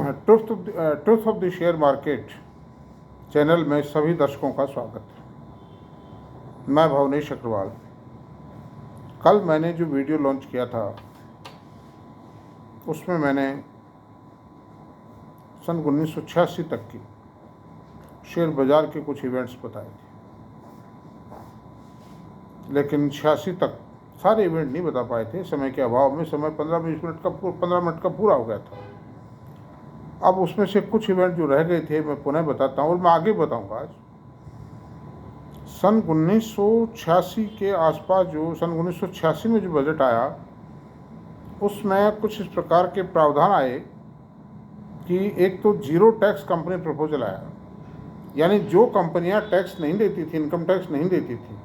Truth of the share market channel में सभी दर्शकों का स्वागत है। मैं भवनेश अग्रवाल। कल मैंने जो वीडियो लॉन्च किया था उसमें मैंने सन 1986 तक की शेयर बाज़ार के कुछ इवेंट्स बताए थे, लेकिन 86 तक सारे इवेंट नहीं बता पाए थे। समय के अभाव में समय 15 मिनट का पूरा हो गया था। अब उसमें से कुछ इवेंट जो रह गए थे मैं पुनः बताता हूँ और मैं आगे बताऊँगा। आज सन 1986 के आसपास जो सन 1986 में जो बजट आया उसमें कुछ इस प्रकार के प्रावधान आए कि एक तो जीरो टैक्स कंपनी प्रपोजल आया, यानी जो कंपनियां टैक्स नहीं देती थी, इनकम टैक्स नहीं देती थी,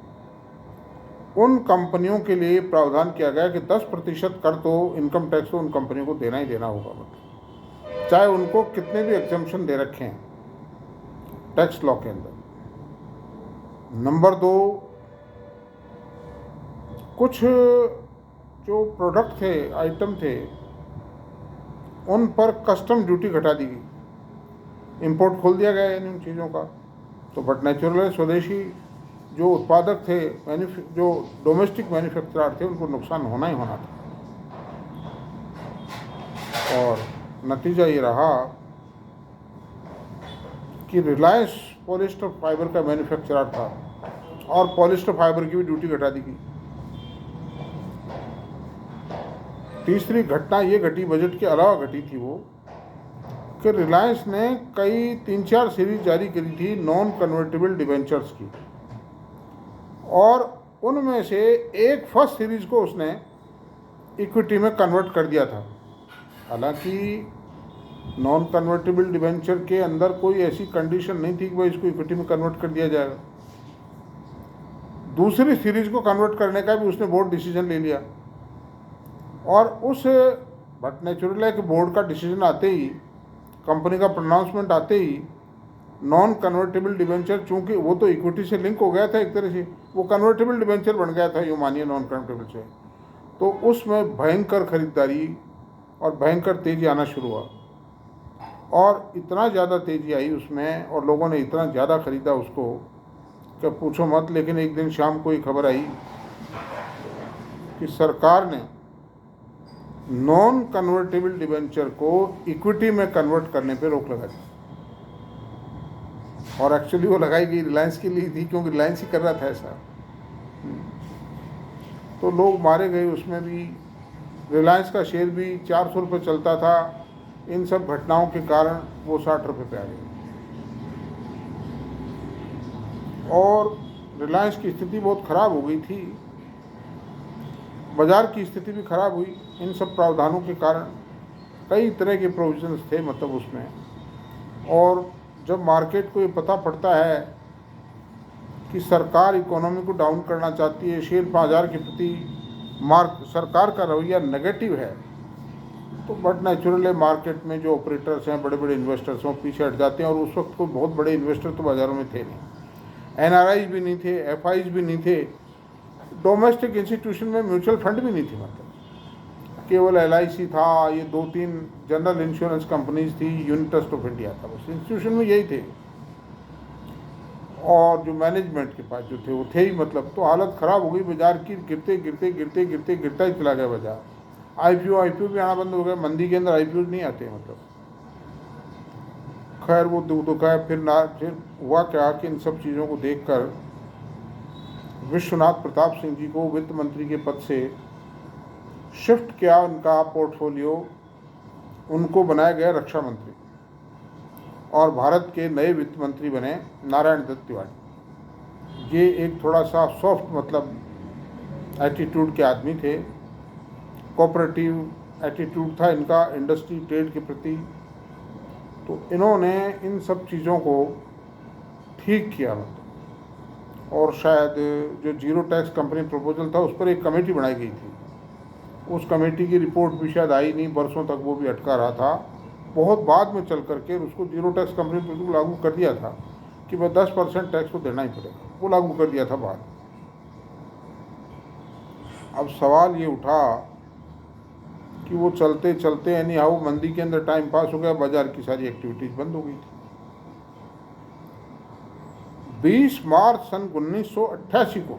उन कंपनियों के लिए प्रावधान किया गया कि 10% कर तो इनकम टैक्स तो उन कंपनियों को देना ही देना होगा, मतलब चाहे उनको कितने भी एग्जम्पशन दे रखे हैं टैक्स लॉ के अंदर। नंबर 2, कुछ जो प्रोडक्ट थे, आइटम थे, उन पर कस्टम ड्यूटी घटा दी गई, इंपोर्ट खोल दिया गया इन चीज़ों का। तो बट नेचुरल स्वदेशी जो उत्पादक थे, जो डोमेस्टिक मैन्युफैक्चरर थे, उनको नुकसान होना ही होना था। और नतीजा ये रहा कि रिलायंस पॉलिस्टर फाइबर का मैन्युफैक्चरर था और पॉलिस्टर फाइबर की भी ड्यूटी घटा दी गई। तीसरी घटना ये घटी, बजट के अलावा घटी थी वो, कि रिलायंस ने कई 3-4 सीरीज जारी करी थी नॉन कन्वर्टेबल डिबेंचर्स की, और उनमें से एक फर्स्ट सीरीज को उसने इक्विटी में कन्वर्ट कर दिया था। हालांकि नॉन कन्वर्टेबल डिबेंचर के अंदर कोई ऐसी कंडीशन नहीं थी कि भाई इसको इक्विटी में कन्वर्ट कर दिया जाएगा। दूसरी सीरीज को कन्वर्ट करने का भी उसने बोर्ड डिसीजन ले लिया, और उस बट नेचुरल है कि बोर्ड का डिसीजन आते ही, कंपनी का प्रोनाउंसमेंट आते ही, नॉन कन्वर्टेबल डिबेंचर, चूंकि वो तो इक्विटी से लिंक हो गया था एक तरह से, वो कन्वर्टेबल डिबेंचर बन गया था, यूँ मानिए नॉन कन्वर्टेबल से, तो उसमें भयंकर खरीदारी और भयंकर तेजी आना शुरू हुआ। और इतना ज़्यादा तेज़ी आई उसमें और लोगों ने इतना ज़्यादा ख़रीदा उसको कि पूछो मत। लेकिन एक दिन शाम को ये खबर आई कि सरकार ने नॉन कन्वर्टेबल डिबेंचर को इक्विटी में कन्वर्ट करने पे रोक लगा दी। और एक्चुअली वो लगाई गई रिलायंस के लिए थी, क्योंकि रिलायंस ही कर रहा था ऐसा। तो लोग मारे गए उसमें भी। रिलायंस का शेयर भी 400 रुपये चलता था, इन सब घटनाओं के कारण वो 60 रुपये पे आ गई। और रिलायंस की स्थिति बहुत ख़राब हो गई थी, बाज़ार की स्थिति भी ख़राब हुई इन सब प्रावधानों के कारण। कई तरह के प्रोविजंस थे मतलब उसमें। और जब मार्केट को ये पता पड़ता है कि सरकार इकोनॉमी को डाउन करना चाहती है, शेयर बाज़ार के प्रति सरकार का रवैया नेगेटिव है, तो बट नेचुरल है मार्केट में जो ऑपरेटर्स हैं, बड़े बड़े इन्वेस्टर्स हैं, पीछे हट जाते हैं। और उस वक्त कोई बहुत बड़े इन्वेस्टर तो बाज़ारों में थे नहीं, एनआरआईज भी नहीं थे, एफआईज भी नहीं थे, डोमेस्टिक इंस्टीट्यूशन में म्यूचुअल फंड भी नहीं थे, मतलब केवल एलआईसी था, ये 2-3 जनरल इंश्योरेंस कंपनीज थी, यूनिट ट्रस्ट ऑफ इंडिया था, बस इंस्टीट्यूशन में यही थे। और जो मैनेजमेंट के पास जो थे वो थे ही, मतलब। तो हालत ख़राब हो गई बाज़ार की, गिरता ही चला गया बाज़ार। आईपीओ भी आना बंद हो गया, मंदी के अंदर आईपीओ नहीं आते, मतलब। खैर वो दुख है। फिर हुआ क्या कि इन सब चीज़ों को देखकर विश्वनाथ प्रताप सिंह जी को वित्त मंत्री के पद से शिफ्ट किया, उनका पोर्टफोलियो, उनको बनाया गया रक्षा मंत्री, और भारत के नए वित्त मंत्री बने नारायण दत्त तिवारी। ये एक थोड़ा सा सॉफ्ट मतलब एटीट्यूड के आदमी थे, कोऑपरेटिव एटीट्यूड था इनका इंडस्ट्री ट्रेड के प्रति। तो इन्होंने इन सब चीज़ों को ठीक किया, मतलब। और शायद जो जीरो टैक्स कंपनी प्रपोजल था उस पर एक कमेटी बनाई गई थी, उस कमेटी की रिपोर्ट भी शायद आई नहीं, बरसों तक वो भी अटका रहा था। बहुत बाद में चल करके उसको जीरो टैक्स कंपनी बिल्कुल लागू कर दिया था कि वह 10% टैक्स तो देना ही पड़ेगा, वो लागू कर दिया था बाद। अब सवाल ये उठा कि वो चलते चलते यानी हाउ मंदी के अंदर टाइम पास हो गया, बाजार की सारी एक्टिविटीज़ बंद हो गई थी। 20 मार्च सन 1988 को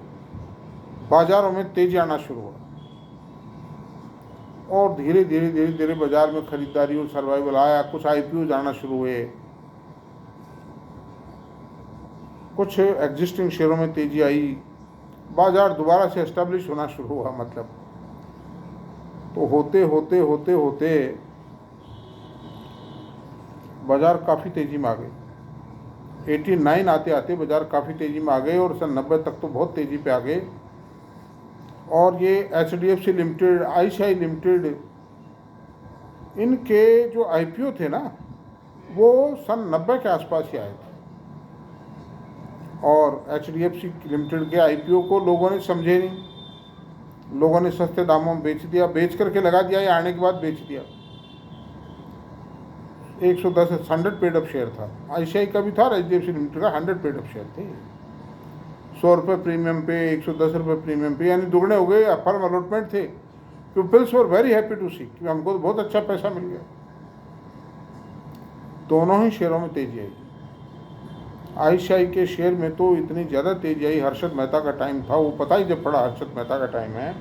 बाजारों में तेजी आना शुरू हुआ और धीरे धीरे धीरे धीरे बाजार में खरीदारी और सर्वाइवल आया। कुछ IPO आना शुरू हुए, कुछ एग्जिस्टिंग शेयरों में तेजी आई, बाजार दोबारा से एस्टेब्लिश होना शुरू हुआ। मतलब तो होते होते होते होते बाजार काफ़ी तेज़ी में आ गए। 89 आते आते बाजार काफ़ी तेज़ी में आ गए और सन 90 तक तो बहुत तेज़ी पे आ गए। और ये HDFC लिमिटेड, ICICI लिमिटेड, इनके जो IPO थे ना वो सन 90 के आसपास ही आए थे। और HDFC लिमिटेड के IPO को लोगों ने समझे नहीं, लोगों ने सस्ते दामों में बेच दिया, बेच करके लगा दिया या आने के बाद बेच दिया। 110 100 पेड अप शेयर था, ICICI का भी था और HDFC लिमिटेड का 100 पेड अप शेयर थे। 100 रुपये प्रीमियम पे, 110 रुपये प्रीमियम पे, यानी दुगने हो गए। फर्म अलॉटमेंट थे। Peoples were very happy to see कि हमको तो बहुत अच्छा पैसा मिल गया। दोनों ही शेयरों में तेजी आई। ICICI के शेयर में तो इतनी ज़्यादा तेजी आई, हर्षद मेहता का टाइम था, वो पता ही जब पड़ा हर्षद मेहता का टाइम है।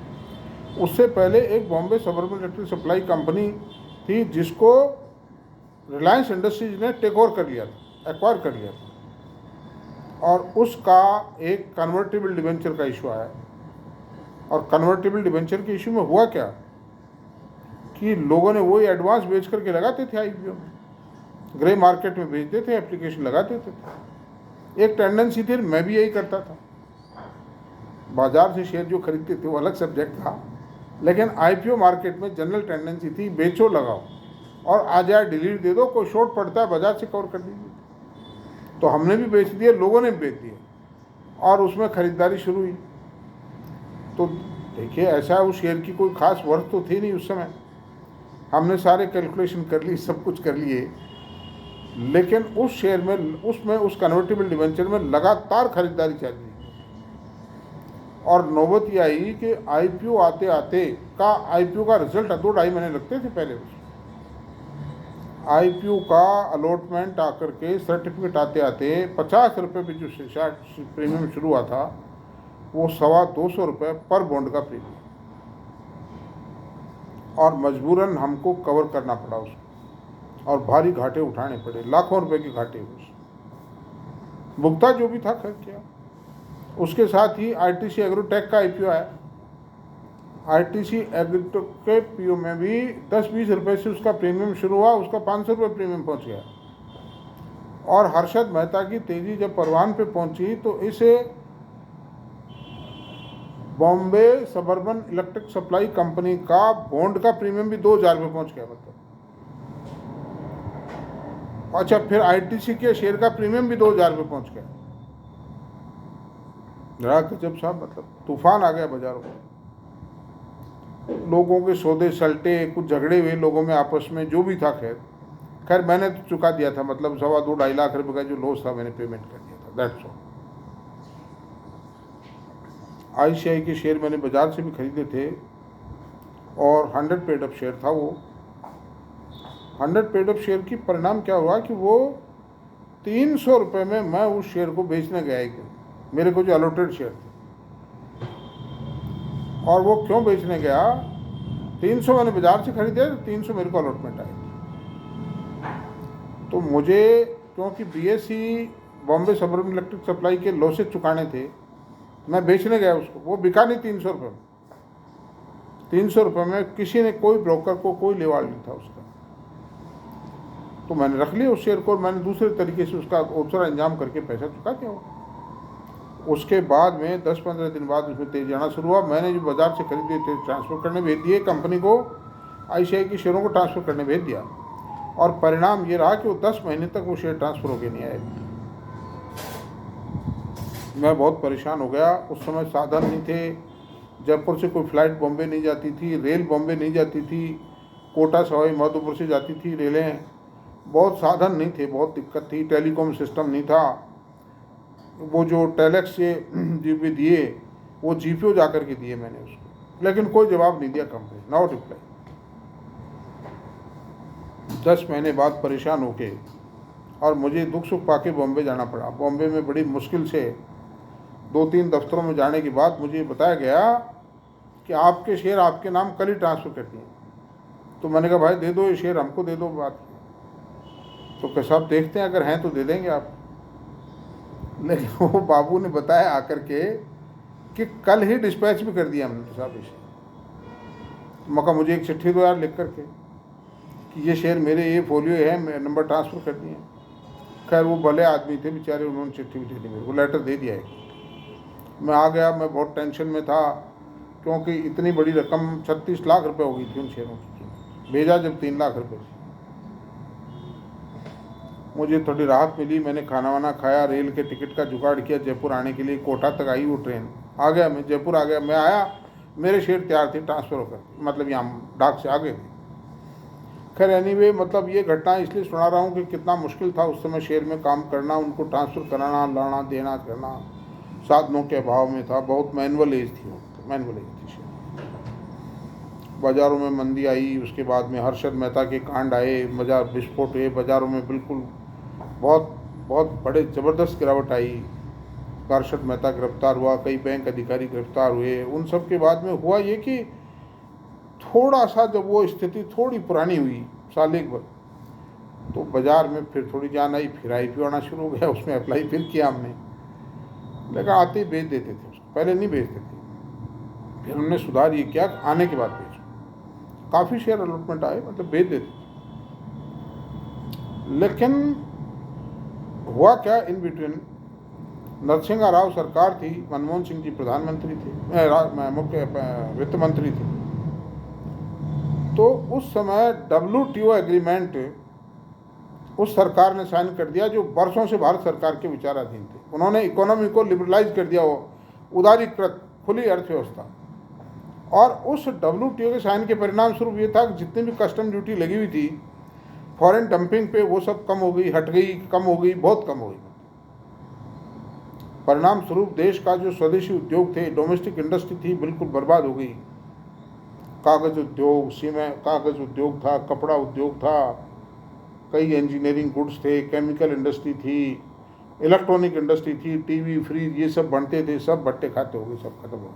उससे पहले एक Bombay suburban electric supply company थी जिसको रिलायंस इंडस्ट्रीज ने टेक ओवर कर लिया था, एक्वायर कर लिया था, और उसका एक कन्वर्टेबल डिबेंचर का इशू आया। और कन्वर्टेबल डिबेंचर के इशू में हुआ क्या कि लोगों ने वही एडवांस बेच करके लगाते थे IPO में, ग्रे मार्केट में बेचते थे, एप्लीकेशन लगा देते थे। एक टेंडेंसी थी, मैं भी यही करता था। बाजार से शेयर जो खरीदते थे वो अलग सब्जेक्ट था, लेकिन IPO मार्केट में जनरल टेंडेंसी थी बेचो लगाओ और आ जाए डिलीट दे दो, कोई शॉर्ट पड़ता है बाजार से कवर कर दीजिए। तो हमने भी बेच दिए, लोगों ने भी बेच दिए और उसमें खरीदारी शुरू हुई। तो देखिए ऐसा उस शेयर की कोई खास वर्थ तो थी नहीं उस समय। हमने सारे कैलकुलेशन कर ली, सब कुछ कर लिए, लेकिन उस शेयर में उस कन्वर्टेबल डिबेंचर में लगातार खरीदारी चल रही। और नौबत ये आई कि IPO आते आते IPO का रिजल्ट 2-2.5 महीने लगते थे पहले। IPO का अलॉटमेंट आकर के सर्टिफिकेट आते आते 50 रुपये पे जो प्रीमियम शुरू हुआ था वो 225 रुपये पर बॉन्ड का प्रीमियम, और मजबूरन हमको कवर करना पड़ा उसको और भारी घाटे उठाने पड़े, लाखों रुपए के घाटे। भुगता जो भी था खर्च किया। उसके साथ ही ITC एग्रोटेक का IPO आया। ITC एग्रोटेक के PO में भी 10-20 रुपये से उसका प्रीमियम शुरू हुआ, उसका 500 रुपये प्रीमियम पहुंच गया। और हर्षद मेहता की तेजी जब परवान पे पहुंची तो इसे Bombay suburban electric supply company का बॉन्ड का प्रीमियम भी 2000 रुपये पहुंच गया। मतलब अच्छा, फिर ITC के शेयर का प्रीमियम भी 2000 रुपये पहुंच गया। गजब साहब, मतलब तूफान आ गया बाजारों में। लोगों के सौदे सलटे, कुछ झगड़े हुए लोगों में आपस में, जो भी था। खैर मैंने तो चुका दिया था, मतलब 2.25 लाख रुपए का जो लॉस था मैंने पेमेंट कर दिया था, दैट्स ऑल। ICICI के शेयर मैंने बाजार से भी खरीदे थे और 100 पेड अप शेयर था वो। 100 पेड अप शेयर की परिणाम क्या हुआ कि वो 300 रुपये में मैं उस शेयर को बेचने गया एक दिन, मेरे को जो अलॉटेड शेयर थे। और वो क्यों बेचने गया, 300 मैंने बाजार से खरीदे, 300 मेरे को अलॉटमेंट आई। तो मुझे क्योंकि BSE Bombay suburban electric supply के लॉसेज चुकाने थे, मैं बेचने गया उसको। वो बिका नहीं 300 रुपये में। 300 रुपये में किसी ने, कोई ब्रोकर को कोई लेवाल नहीं था उसका। तो मैंने रख लिया उस शेयर को और मैंने दूसरे तरीके से उसका दूसरा इंतजाम करके पैसा चुका दिया। उसके बाद में 10-15 दिन बाद उसमें तेजी आना शुरू हुआ। मैंने जो बाजार से खरीदे थे ट्रांसफ़र करने भेज दिए, कंपनी को ICICI के शेयरों को ट्रांसफ़र करने भेज दिया। और परिणाम ये रहा कि वो 10 महीने तक वो शेयर ट्रांसफ़र होके नहीं आए। मैं बहुत परेशान हो गया। उस समय साधन नहीं थे, जयपुर से कोई फ़्लाइट बॉम्बे नहीं जाती थी, रेल बॉम्बे नहीं जाती थी, कोटा सवाई माधोपुर से जाती थी रेलें, बहुत साधन नहीं थे, बहुत दिक्कत थी। टेलीकॉम सिस्टम नहीं था। वो जो टेलेक्स से जीपी दिए वो GPO जा कर के दिए मैंने उसको, लेकिन कोई जवाब नहीं दिया कंपनी, नो रिप्लाई। 10 महीने बाद परेशान होके और मुझे दुख सुख पाके बॉम्बे जाना पड़ा। बॉम्बे में बड़ी मुश्किल से 2-3 दफ्तरों में जाने के बाद मुझे बताया गया कि आपके शेयर आपके नाम कल ही ट्रांसफ़र कर दिए। तो मैंने कहा भाई दे दो ये शेयर, हमको दे दो बात। तो कैसा आप देखते हैं, अगर हैं तो दे देंगे आप। लेकिन वो बाबू ने बताया आकर के कि कल ही डिस्पैच भी कर दिया हमने साहब इसे। मका मुझे एक चिट्ठी दो यार लिख करके कि ये शेयर मेरे, ये फोलियो है, मैं नंबर ट्रांसफ़र कर दिए। खैर वो भले आदमी थे बेचारे, उन्होंने चिट्ठी भी दे दी मेरे को, लेटर दे दिया है। मैं आ गया, मैं बहुत टेंशन में था क्योंकि इतनी बड़ी रकम 36 लाख रुपए हो गई थी उन शेयरों की। भेजा जब 3 लाख रुपए थी। मुझे थोड़ी राहत मिली, मैंने खाना वाना खाया, रेल के टिकट का जुगाड़ किया जयपुर आने के लिए। कोटा तक आई वो ट्रेन, आ गया मैं, जयपुर आ गया। मैं आया, मेरे शेयर तैयार थे ट्रांसफ़र होकर, मतलब यहाँ डाक से आ गए थे। खैर एनीवे, मतलब ये घटना इसलिए सुना रहा हूँ कि कितना मुश्किल था उस समय शेयर में काम करना, उनको ट्रांसफ़र कराना, लाना देना करना, साधनों के अभाव में था। बहुत मैनुअल एज थी, मैनुअल एज थी शेयर। बाज़ारों में मंदी आई, उसके बाद में हर्षद मेहता के कांड आए, बाजार विस्फोट हुए, बाज़ारों में बिल्कुल बहुत बहुत बड़े ज़बरदस्त गिरावट आई। हर्षद मेहता गिरफ्तार हुआ, कई बैंक अधिकारी गिरफ्तार हुए। उन सब के बाद में हुआ ये कि थोड़ा सा जब वो स्थिति थोड़ी पुरानी हुई, साल एक भर, तो बाज़ार में फिर थोड़ी जान आई, फिर IPO आना शुरू हो गया। उसमें अप्लाई फिर किया हमने, लेकिन आते ही बेच देते थे उसको, पहले नहीं बेचते थे। फिर हमने सुधार ये किया आने के बाद बेचो, काफ़ी शेयर अलॉटमेंट आए, मतलब बेच देते। लेकिन हुआ क्या, इन बिटवीन नरसिंह राव सरकार थी, मनमोहन सिंह जी प्रधानमंत्री थे, मुख्य वित्त मंत्री थे। तो उस समय WTO एग्रीमेंट उस सरकार ने साइन कर दिया जो वर्षों से भारत सरकार के विचाराधीन थे। उन्होंने इकोनॉमी को लिबरलाइज कर दिया, वो उदारीकृत खुली अर्थव्यवस्था। और उस WTO के साइन के परिणाम स्वरूप ये था कि जितनी भी कस्टम ड्यूटी लगी हुई थी फॉरेन डंपिंग पे, वो सब कम हो गई, हट गई, कम हो गई, बहुत कम हो गई। परिणाम स्वरूप देश का जो स्वदेशी उद्योग थे, डोमेस्टिक इंडस्ट्री थी, बिल्कुल बर्बाद हो गई। कागज़ उद्योग, सीमेंट कागज़ उद्योग था, कपड़ा उद्योग था, कई इंजीनियरिंग गुड्स थे, केमिकल इंडस्ट्री थी, इलेक्ट्रॉनिक इंडस्ट्री थी, टीवी, फ्रिज, ये सब बनते थे, सब बट्टे खाते हो गए, सब खत्म हो गए।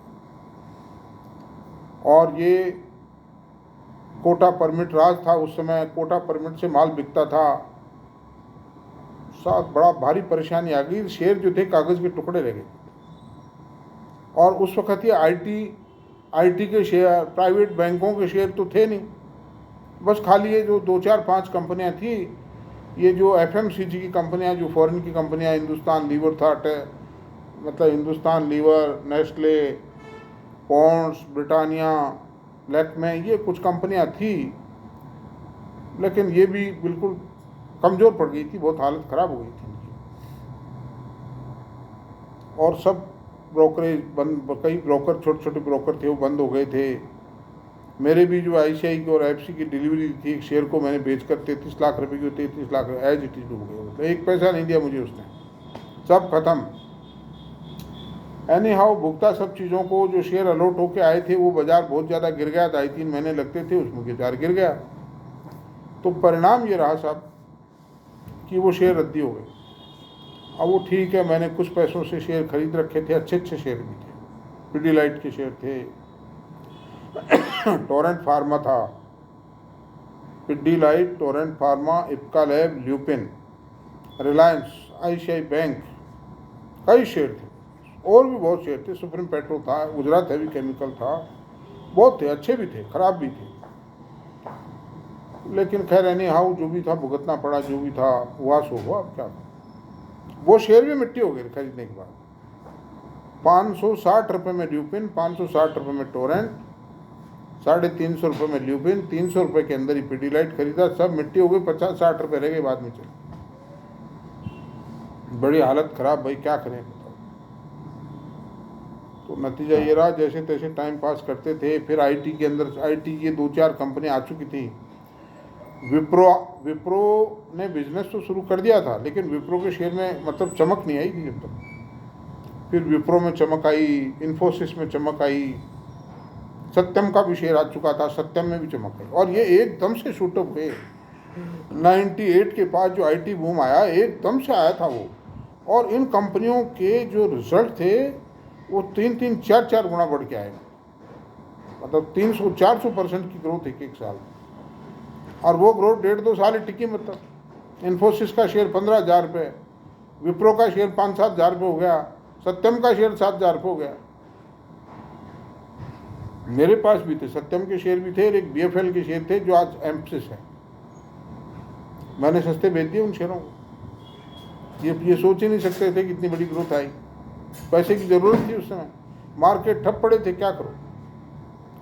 और ये कोटा परमिट राज था उस समय, कोटा परमिट से माल बिकता था, साथ बड़ा भारी परेशानी आ गई। शेयर जो थे कागज़ के टुकड़े रह गए। और उस वक्त ये IT के शेयर, प्राइवेट बैंकों के शेयर तो थे नहीं, बस खाली ये जो 2-4-5 कंपनियां थी, ये जो FMCG की कंपनियां, जो फॉरेन की कंपनियां, हिंदुस्तान लीवर था, मतलब Hindustan lever, Nestle, Pond's, Britannia, Lakme, ये कुछ कंपनियां थी। लेकिन ये भी बिल्कुल कमज़ोर पड़ गई थी, बहुत हालत ख़राब हो गई थी इनकी। और सब ब्रोकरेज बंद, कई ब्रोकर, छोटे छोटे ब्रोकर थे, वो बंद हो गए थे। मेरे भी जो ICI की और FC की डिलीवरी थी, एक शेयर को मैंने बेचकर 33 लाख रुपए की, 33 लाख एज इट इज डूब गए। मतलब एक पैसा नहीं दिया मुझे उसने, सब खत्म। एनी हाउ भुगता सब चीज़ों को। जो शेयर अलॉट होके आए थे, वो बाज़ार बहुत ज़्यादा गिर गया, 2.5-3 महीने लगते थे, उसमें बाजार गिर गया। तो परिणाम ये रहा साहब कि वो शेयर रद्दी हो गए। अब वो ठीक है, मैंने कुछ पैसों से शेयर खरीद रखे थे, अच्छे अच्छे शेयर भी थे, पिडीलाइट के शेयर थे, टोरेंट फार्मा था, Pidilite, Torrent pharma, Ipca lab, lupin, Reliance, ICI bank, कई शेयर थे। और भी बहुत शेयर थे, सुप्रीम पेट्रो था, गुजरात हैवी केमिकल था, बहुत थे, अच्छे भी थे, खराब भी थे। लेकिन खैर एनी हाउ जो भी था भुगतना पड़ा, जो भी था हुआ सो हुआ। अब क्या, वो शेयर भी मिट्टी हो गए खरीदने के बाद। 560 रुपये में ल्यूपिन, 560 रुपये में टोरेंट, 350 रुपये में ल्यूपिन, 300 रुपये के अंदर ही पिडीलाइट खरीदा, सब मिट्टी हो गई। 50-60 रुपये रह गए बाद में। चले बड़ी हालत ख़राब भाई, क्या करें बताओ। तो नतीजा ये रहा, जैसे तैसे टाइम पास करते थे। फिर IT के अंदर, IT की 2-4 कंपनियाँ आ चुकी थी। विप्रो ने बिजनेस तो शुरू कर दिया था, लेकिन विप्रो के शेयर में मतलब चमक नहीं आई थी जब तक। फिर विप्रो में चमक आई, इन्फोसिस में चमक आई, सत्यम का भी शेयर आ चुका था, सत्यम में भी चमक आई। और ये एकदम से शूटअप हुए, 98 के पास जो आईटी बूम आया एकदम से आया था वो, और इन कंपनियों के जो रिजल्ट थे वो 3-3, 4-4 गुना बढ़ के आए, मतलब 300-400% की ग्रोथ एक साल, और वो ग्रोथ 1.5-2 साल ही टिकी। मतलब इन्फोसिस का शेयर 15,000 रुपये, विप्रो का शेयर 5-7 हज़ार रुपये हो गया, सत्यम का शेयर 7,000 रुपये हो गया। मेरे पास भी थे, सत्यम के शेयर भी थे और एक बीएफएल के शेयर थे जो आज एम्फसिस है। मैंने सस्ते बेच दिए उन शेयरों को। ये सोच ही नहीं सकते थे कि इतनी बड़ी ग्रोथ आई। पैसे की ज़रूरत थी उस समय, मार्केट ठप पड़े थे, क्या करो।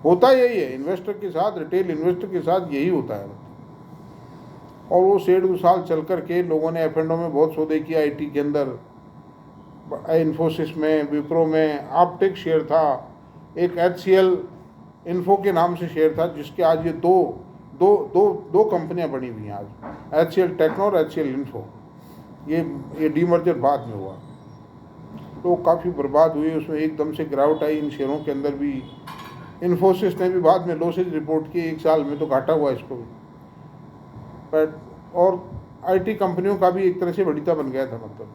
होता यही है इन्वेस्टर के साथ, रिटेल इन्वेस्टर के साथ यही होता है। और वो 1.5-2 साल चल कर के लोगों ने F&O में बहुत सौदे किया, आईटी के अंदर, इन्फोसिस में, विप्रो में, आपटेक शेयर था, एक HCL इन्फो के नाम से शेयर था, जिसके आज ये दो कंपनियां बनी हुई हैं आज, HCL टेक्नो और HCL इन्फो। ये डीमर्जर बाद में हुआ, तो काफ़ी बर्बाद हुई, उसमें एकदम से गिरावट आई इन शेयरों के अंदर भी। इन्फोसिस ने भी बाद में लॉसेज रिपोर्ट की, 1 साल में तो घाटा हुआ इसको भी। बट और आईटी कंपनियों का भी एक तरह से बढ़िया बन गया था। मतलब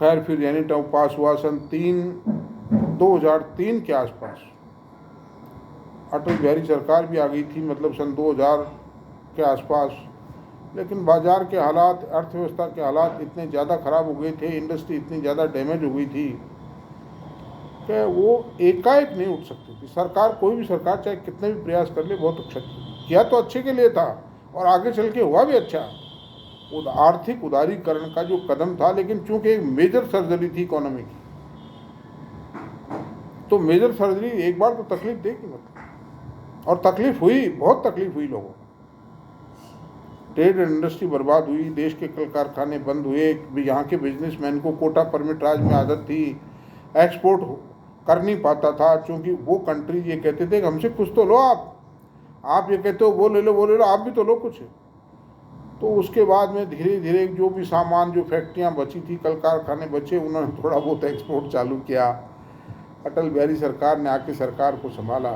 खैर फिर यानी टाउ पास हुआ सन 2003 के आसपास। अटल बिहारी सरकार भी आ गई थी, मतलब सन 2000 के आसपास। लेकिन बाज़ार के हालात, अर्थव्यवस्था के हालात इतने ज़्यादा ख़राब हो गए थे, इंडस्ट्री इतनी ज़्यादा डैमेज हो गई थी कि वो एकाएक नहीं उठ सकती थी। सरकार, कोई भी सरकार चाहे कितने भी प्रयास कर ले, बहुत किया तो अच्छे के लिए था और आगे चल के हुआ भी अच्छा। आर्थिक उदारीकरण का जो कदम था, लेकिन चूंकि एक मेजर सर्जरी थी इकोनॉमी की, तो मेजर सर्जरी एक बार तो तकलीफ देगी। मतलब और तकलीफ हुई, बहुत तकलीफ हुई लोगों को। ट्रेड एंड इंडस्ट्री बर्बाद हुई, देश के कल कारखाने बंद हुए, यहाँ के बिजनेसमैन को कोटा परमिट राज में आदत थी, एक्सपोर्ट कर नहीं पाता था, क्योंकि वो कंट्री ये कहते थे कि हमसे कुछ तो लो आप ये कहते हो वो ले लो, आप भी तो लो कुछ। तो उसके बाद में धीरे धीरे जो भी सामान, जो फैक्ट्रियाँ बची थी, कल कारखाने बचे, उन्होंने थोड़ा बहुत एक्सपोर्ट चालू किया। अटल बिहारी सरकार ने आके सरकार को संभाला,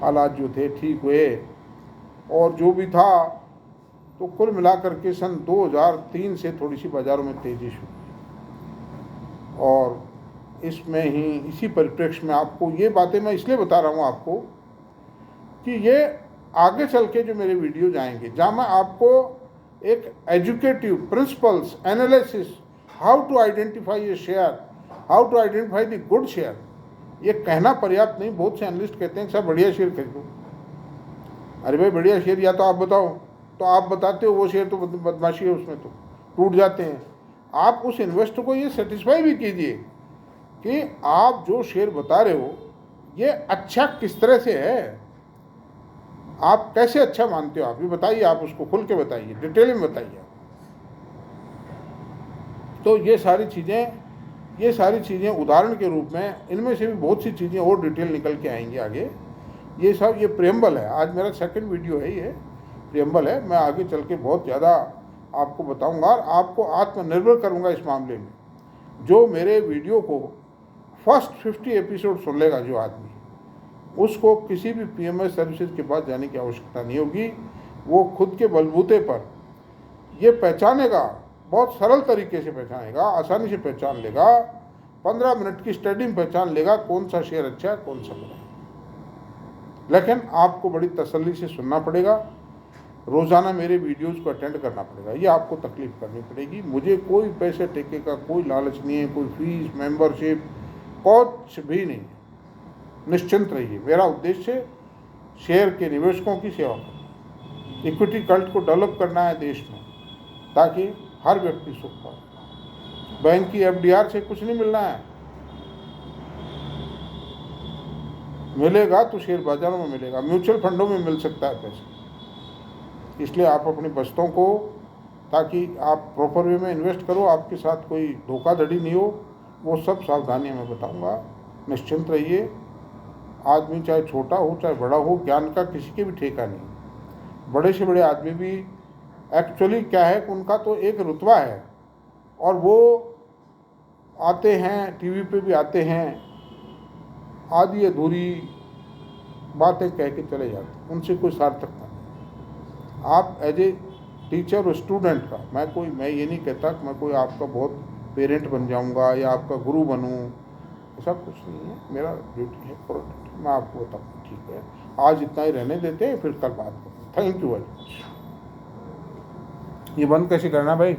हालात जो थे ठीक हुए, और जो भी था तो कुल मिलाकर के सन 2003 से थोड़ी सी बाज़ारों में तेज़ी शुरू हुई। और इसमें ही, इसी परिप्रेक्ष्य में आपको ये बातें मैं इसलिए बता रहा हूँ आपको कि ये आगे चल के जो मेरे वीडियो जाएंगे, जहाँ मैं आपको एक educative principles, analysis, how to identify a share, how to identify the good share, ये कहना पर्याप्त नहीं। बहुत से एनालिस्ट कहते हैं सब बढ़िया शेयर खरीदो। अरे भाई बढ़िया शेयर या तो आप बताओ, तो आप बताते हो वो शेयर तो बदमाशी है, उसमें तो टूट जाते हैं। आप उस इन्वेस्टर को ये सेटिस्फाई भी कीजिए कि आप जो शेयर बता रहे हो ये अच्छा किस तरह से है, आप कैसे अच्छा मानते हो, आप ये बताइए, आप उसको खुल के बताइए, डिटेल में बताइए। तो ये सारी चीज़ें उदाहरण के रूप में, इनमें से भी बहुत सी चीज़ें और डिटेल निकल के आएंगी आगे। ये सब, ये प्रेम्बल है, आज मेरा सेकंड वीडियो है, ये प्रेम्बल है। मैं आगे चल के बहुत ज़्यादा आपको बताऊंगा और आपको आत्मनिर्भर करूंगा इस मामले में। जो मेरे वीडियो को फर्स्ट 50 एपिसोड सुन लेगा जो आदमी, उसको किसी भी पीएमएस सर्विसेज के पास जाने की आवश्यकता नहीं होगी। वो खुद के बलबूते पर ये पहचानेगा, बहुत सरल तरीके से पहचानेगा, आसानी से पहचान लेगा, 15 मिनट की स्टडी में पहचान लेगा कौन सा शेयर अच्छा है, कौन सा बुरा है। लेकिन आपको बड़ी तसल्ली से सुनना पड़ेगा, रोज़ाना मेरे वीडियोज़ को अटेंड करना पड़ेगा, ये आपको तकलीफ़ करनी पड़ेगी। मुझे कोई पैसे टेके का कोई लालच नहीं है, कोई फीस, मेंबरशिप, कुछ भी नहीं है। निश्चिंत रहिए, मेरा उद्देश्य शेयर के निवेशकों की सेवा करना, इक्विटी कल्ट को डेवलप करना है देश में, ताकि हर व्यक्ति सुख पाए। बैंक की एफडीआर से कुछ नहीं मिलना है, मिलेगा तो शेयर बाजारों में मिलेगा, म्यूचुअल फंडों में मिल सकता है पैसे। इसलिए आप अपनी बचतों को, ताकि आप प्रॉपर वे में इन्वेस्ट करो, आपके साथ कोई धोखाधड़ी नहीं हो, वो सब सावधानियां मैं बताऊंगा। निश्चिंत रहिए। आदमी चाहे छोटा हो चाहे बड़ा हो, ज्ञान का किसी के भी ठेका नहीं। बड़े से बड़े आदमी भी एक्चुअली क्या है कि उनका तो एक रुतबा है, और वो आते हैं टीवी पे भी आते हैं, आधी अधूरी बातें कह के चले जाते हैं, उनसे कोई सार्थकता नहीं। आप एज ए टीचर और स्टूडेंट का, मैं ये नहीं कहता कि मैं कोई आपका बहुत पेरेंट बन जाऊंगा या आपका गुरु बनूं, ऐसा कुछ नहीं है। मेरा ड्यूटी है प्रोटेक्ट। मैं आपको बताऊँ, ठीक है, आज इतना ही रहने देते हैं, फिर कल बात करते हैं। Thank you very much. ये बंद कैसे करना भाई?